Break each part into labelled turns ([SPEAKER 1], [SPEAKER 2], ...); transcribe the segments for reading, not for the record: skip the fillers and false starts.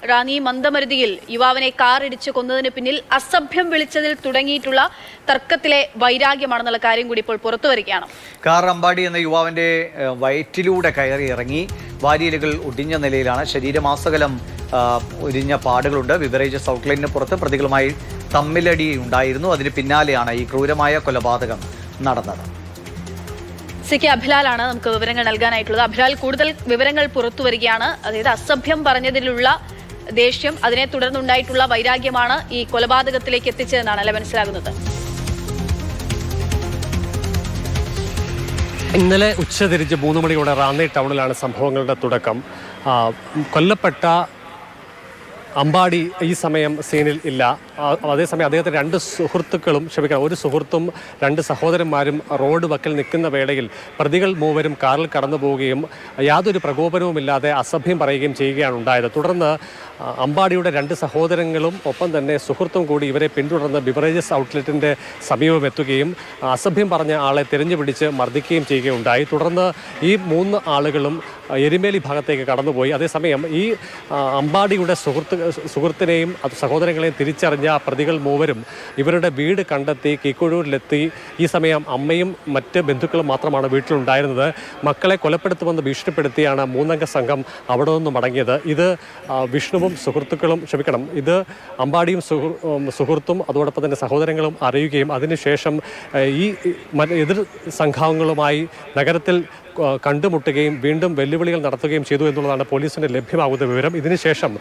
[SPEAKER 1] റാന്നി മന്ദമരുതിയിൽ യുവാവിനെ കാർ ഇടിച്ച് കൊന്നതിന് പിന്നിൽ അസഭ്യം വിളിച്ചതിൽ തുടങ്ങിയിട്ടുള്ള തർക്കത്തിലെ വൈരാഗ്യമാണെന്നുള്ള കാര്യം കൂടി ഇപ്പോൾ പുറത്തു വരികയാണ്.
[SPEAKER 2] കാർ അമ്പാടി എന്ന യുവാവിന്റെ വയറ്റിലൂടെ കയറി ഇറങ്ങി. വാരിയലുകൾ ഒടിഞ്ഞ നിലയിലാണ്. ശരീരമാസകലം ഒരിഞ്ഞ പാടുകളുണ്ട്. ബിവറേജസ് ഔട്ട്ലെറ്റിന് പുറത്ത് പ്രതികളുമായി തമ്മിലടി ഉണ്ടായിരുന്നു. അതിന് പിന്നാലെയാണ് ഈ ക്രൂരമായ കൊലപാതകം നടന്നത്.
[SPEAKER 1] സിക്ക് അഭിലാലാണ് നമുക്ക് വിവരങ്ങൾ നൽകാനായിട്ടുള്ളത്. അഭിലാൽ, കൂടുതൽ വിവരങ്ങൾ പുറത്തു വരികയാണ്. അതായത് അസഭ്യം പറഞ്ഞതിലുള്ള ദേഷ്യം, അതിനെ തുടർന്നുണ്ടായിട്ടുള്ള വൈരാഗ്യമാണ് ഈ കൊലപാതകത്തിലേക്ക് എത്തിച്ചതെന്നാണ് അല്ലെ മനസ്സിലാകുന്നത്?
[SPEAKER 3] ഇന്നലെ ഉച്ചതിരിച്ച് 3 മണിയോടെ റാന്നി ടൗണിലാണ് സംഭവങ്ങളുടെ തുടക്കം. കൊല്ലപ്പെട്ട അമ്പാടി ഈ സമയം സീനിൽ ഇല്ല. അതേസമയം അദ്ദേഹത്തിന് ഒരു സുഹൃത്തും 2 സഹോദരന്മാരും റോഡ് വക്കിൽ നിൽക്കുന്ന വേളയിൽ പ്രതികൾ മൂവരും കാറിൽ കടന്നു പോവുകയും യാതൊരു പ്രകോപനവുമില്ലാതെ അസഭ്യം പറയുകയും ചെയ്യുകയാണ് ഉണ്ടായത്. തുടർന്ന് അമ്പാടിയുടെ 2 സഹോദരങ്ങളും ഒപ്പം തന്നെ സുഹൃത്തും കൂടി ഇവരെ പിന്തുടർന്ന് ബിവറേജസ് ഔട്ട്ലെറ്റിൻ്റെ സമീപം എത്തുകയും അസഭ്യം പറഞ്ഞ ആളെ തിരഞ്ഞുപിടിച്ച് മർദ്ദിക്കുകയും ചെയ്യുകയുണ്ടായി. തുടർന്ന് ഈ 3 ആളുകളും എരുമേലി ഭാഗത്തേക്ക് കടന്നുപോയി. അതേസമയം ഈ അമ്പാടിയുടെ സുഹൃത്തിനെയും സഹോദരങ്ങളെയും തിരിച്ചറിഞ്ഞ പ്രതികൾ മൂവരും ഇവരുടെ വീട് കണ്ടെത്തി കീക്കുഴൂരിലെത്തി. ഈ സമയം അമ്മയും മറ്റ് ബന്ധുക്കളും മാത്രമാണ് വീട്ടിലുണ്ടായിരുന്നത്. മക്കളെ കൊലപ്പെടുത്തുമെന്ന് ഭീഷണിപ്പെടുത്തിയാണ് 3 അംഗ സംഘം അവിടെ നിന്നും മടങ്ങിയത്. ഇത് വിഷ്ണുവും ഇത് അമ്പാടിയും സുഹൃത്തും അതോടൊപ്പം തന്നെ സഹോദരങ്ങളും അറിയുകയും അതിനുശേഷം ഈ എതിർ സംഘങ്ങളുമായി നഗരത്തിൽ കണ്ടുമുട്ടുകയും വീണ്ടും വെല്ലുവിളികൾ നടത്തുകയും ചെയ്തു എന്നുള്ളതാണ് പോലീസിന് ലഭ്യമാകുന്ന വിവരം. ഇതിനുശേഷം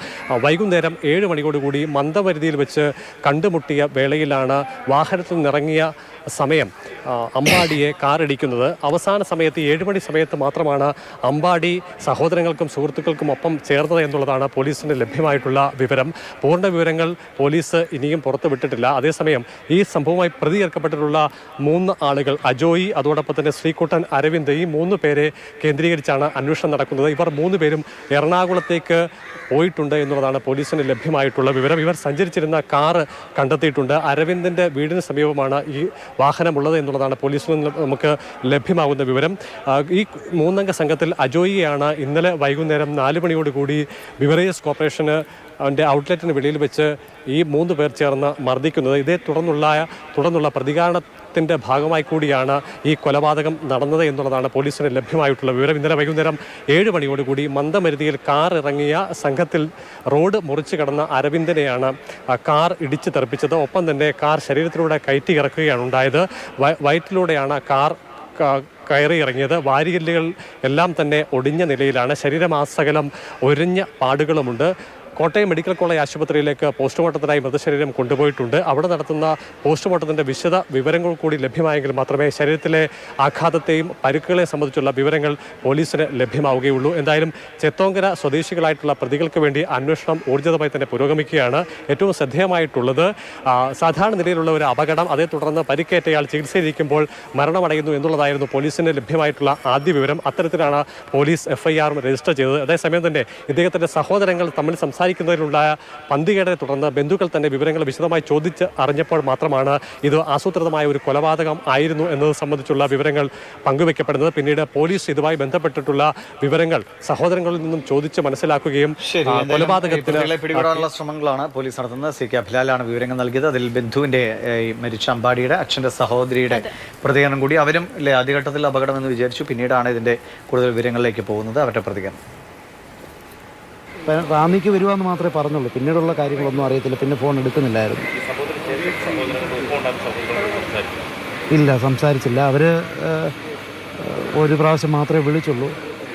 [SPEAKER 3] വൈകുന്നേരം 7 മണിയോടുകൂടി മന്ദമരുതിയിൽ വെച്ച് കണ്ടുമുട്ടിയ വേളയിലാണ് വാഹനത്തിൽ നിന്നിറങ്ങിയ സമയം അമ്പാടിയെ കാറിടിക്കുന്നത്. അവസാന സമയത്ത് 7 മണി സമയത്ത് മാത്രമാണ് അമ്പാടി സഹോദരങ്ങൾക്കും സുഹൃത്തുക്കൾക്കും ഒപ്പം ചേർന്നത് എന്നുള്ളതാണ് പോലീസിന് ലഭ്യമായിട്ടുള്ള വിവരം. പൂർണ്ണ വിവരങ്ങൾ പോലീസ് ഇനിയും പുറത്തുവിട്ടിട്ടില്ല. അതേസമയം ഈ സംഭവവുമായി പ്രതി ചേർക്കപ്പെട്ടിട്ടുള്ള 3 ആളുകൾ, അജോയി, അതോടൊപ്പം തന്നെ ശ്രീകുട്ടൻ, അരവിന്ദ്, ഈ 3 പേരെ കേന്ദ്രീകരിച്ചാണ് അന്വേഷണം നടക്കുന്നത്. ഇവർ 3 പേരും എറണാകുളത്തേക്ക് പോയിട്ടുണ്ട് എന്നുള്ളതാണ് പോലീസിന് ലഭ്യമായിട്ടുള്ള വിവരം. ഇവർ സഞ്ചരിച്ചിരുന്ന കാറ് കണ്ടെത്തിയിട്ടുണ്ട്. അരവിന്ദിൻ്റെ വീടിന് സമീപമാണ് ഈ വാഹനമുള്ളത് എന്നുള്ളതാണ് പോലീസിന് നമുക്ക് ലഭ്യമാകുന്ന വിവരം. ഈ 3 അംഗ സംഘത്തിൽ അജോയിയാണ് ഇന്നലെ വൈകുന്നേരം 4 മണിയോടുകൂടി ബിവറേജസ് കോർപ്പറേഷന് അവൻ്റെ ഔട്ട്ലെറ്റിന് വെളിയിൽ വെച്ച് ഈ 3 പേർ ചേർന്ന് മർദ്ദിക്കുന്നത്. ഇതേ തുടർന്നുള്ള പ്രതികാരത്തിൻ്റെ ഭാഗമായി കൂടിയാണ് ഈ കൊലപാതകം നടന്നത് എന്നുള്ളതാണ് പോലീസിന് ലഭ്യമായിട്ടുള്ള വിവരം. ഇന്നലെ വൈകുന്നേരം 7 മണിയോടുകൂടി മന്ദമരുതിയിൽ കാർ ഇറങ്ങിയ സംഘത്തിൽ റോഡ് മുറിച്ച് കടന്ന അരവിന്ദനെയാണ് കാർ ഇടിച്ച് തെറിപ്പിച്ചത്. ഒപ്പം തന്നെ കാർ ശരീരത്തിലൂടെ കയറ്റി ഇറക്കുകയാണ് ഉണ്ടായത്. വയറ്റിലൂടെയാണ് കാർ കയറി ഇറങ്ങിയത്. വാരികല്ലുകൾ എല്ലാം തന്നെ ഒടിഞ്ഞ നിലയിലാണ്. ശരീരമാസകലം ഒരിഞ്ഞ പാടുകളുമുണ്ട്. കോട്ടയം മെഡിക്കൽ കോളേജ് ആശുപത്രിയിലേക്ക് പോസ്റ്റ്മോർട്ടത്തിനായി മൃതശരീരം കൊണ്ടുപോയിട്ടുണ്ട്. അവിടെ നടത്തുന്ന പോസ്റ്റ്മോർട്ടത്തിൻ്റെ വിശദ വിവരങ്ങൾ കൂടി ലഭ്യമായെങ്കിൽ മാത്രമേ ശരീരത്തിലെ ആഘാതത്തെയും പരുക്കുകളെയും സംബന്ധിച്ചുള്ള വിവരങ്ങൾ പോലീസിന് ലഭ്യമാവുകയുള്ളൂ. എന്തായാലും ചെത്തോങ്കര സ്വദേശികളായിട്ടുള്ള പ്രതികൾക്ക് വേണ്ടി അന്വേഷണം ഊർജിതമായി തന്നെ പുരോഗമിക്കുകയാണ്. ഏറ്റവും ശ്രദ്ധേയമായിട്ടുള്ളത് സാധാരണ നിലയിലുള്ള ഒരു അപകടം, അതേ തുടർന്ന് പരിക്കേറ്റയാൾ ചികിത്സയിലിരിക്കുമ്പോൾ മരണമടയുന്നു എന്നുള്ളതായിരുന്നു പോലീസിന് ലഭ്യമായിട്ടുള്ള ആദ്യ വിവരം. അത്തരത്തിലാണ് പോലീസ് FIR രജിസ്റ്റർ ചെയ്തത്. അതേസമയം തന്നെ ഇദ്ദേഹത്തിൻ്റെ സഹോദരങ്ങൾ തമ്മിൽ സംസാരിക്കുന്നതിലുണ്ടായ പന്തികേടിനെ തുടർന്ന് ബന്ധുക്കൾ തന്നെ വിവരങ്ങൾ വിശദമായി ചോദിച്ച് അറിഞ്ഞപ്പോൾ മാത്രമാണ് ഇത് ആസൂത്രിതമായ ഒരു കൊലപാതകം ആയിരുന്നു എന്നത് സംബന്ധിച്ചുള്ള വിവരങ്ങൾ പങ്കുവെക്കപ്പെടുന്നത്. പിന്നീട് പോലീസ് ഇതുമായി ബന്ധപ്പെട്ടിട്ടുള്ള വിവരങ്ങൾ സഹോദരങ്ങളിൽ നിന്നും ചോദിച്ച് മനസ്സിലാക്കുകയും കൊലപാതകത്തിന്
[SPEAKER 2] പിടികൂടാനുള്ള ശ്രമങ്ങളാണ് പോലീസ് നടത്തുന്നത്. CK അഭിലാലാണ് വിവരങ്ങൾ നൽകിയത്. അതിൽ ബന്ധുവിന്റെ മരിച്ച അമ്പാടിയുടെ അച്ഛന്റെ സഹോദരിയുടെ പ്രതികരണം കൂടി. അവരും ആദ്യഘട്ടത്തിൽ അപകടമെന്ന് വിചാരിച്ചു, പിന്നീടാണ് ഇതിന്റെ കൂടുതൽ വിവരങ്ങളിലേക്ക് പോകുന്നത്. അവരുടെ പ്രതികരണം:
[SPEAKER 4] റാന്നിക്ക് വരുവാന്ന് മാത്രമേ പറഞ്ഞുള്ളൂ. പിന്നീടുള്ള കാര്യങ്ങളൊന്നും അറിയത്തില്ല. പിന്നെ ഫോൺ എടുക്കുന്നില്ലായിരുന്നു. ഇല്ല, സംസാരിച്ചില്ല. അവർ ഒരു പ്രാവശ്യം മാത്രമേ വിളിച്ചുള്ളൂ.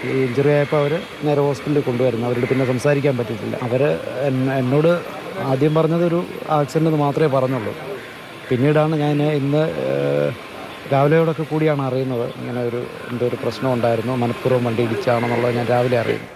[SPEAKER 4] ഈ ഇഞ്ചുറി ആയപ്പോൾ അവർ നേരെ ഹോസ്പിറ്റലിൽ കൊണ്ടുവരുന്നു. അവരോട് പിന്നെ സംസാരിക്കാൻ പറ്റിയിട്ടില്ല. അവർ എന്നോട് ആദ്യം പറഞ്ഞത് ഒരു ആക്സിഡൻ്റ് മാത്രമേ പറഞ്ഞുള്ളൂ. പിന്നീടാണ് ഞാൻ ഇന്ന് രാവിലെയോടൊക്കെ കൂടിയാണ് അറിയുന്നത് ഇങ്ങനെ എന്തോ ഒരു പ്രശ്നം ഉണ്ടായിരുന്നു, മനഃപൂർവ്വം വണ്ടി ഇടിച്ചാണെന്നുള്ളത് ഞാൻ രാവിലെ അറിയുന്നു.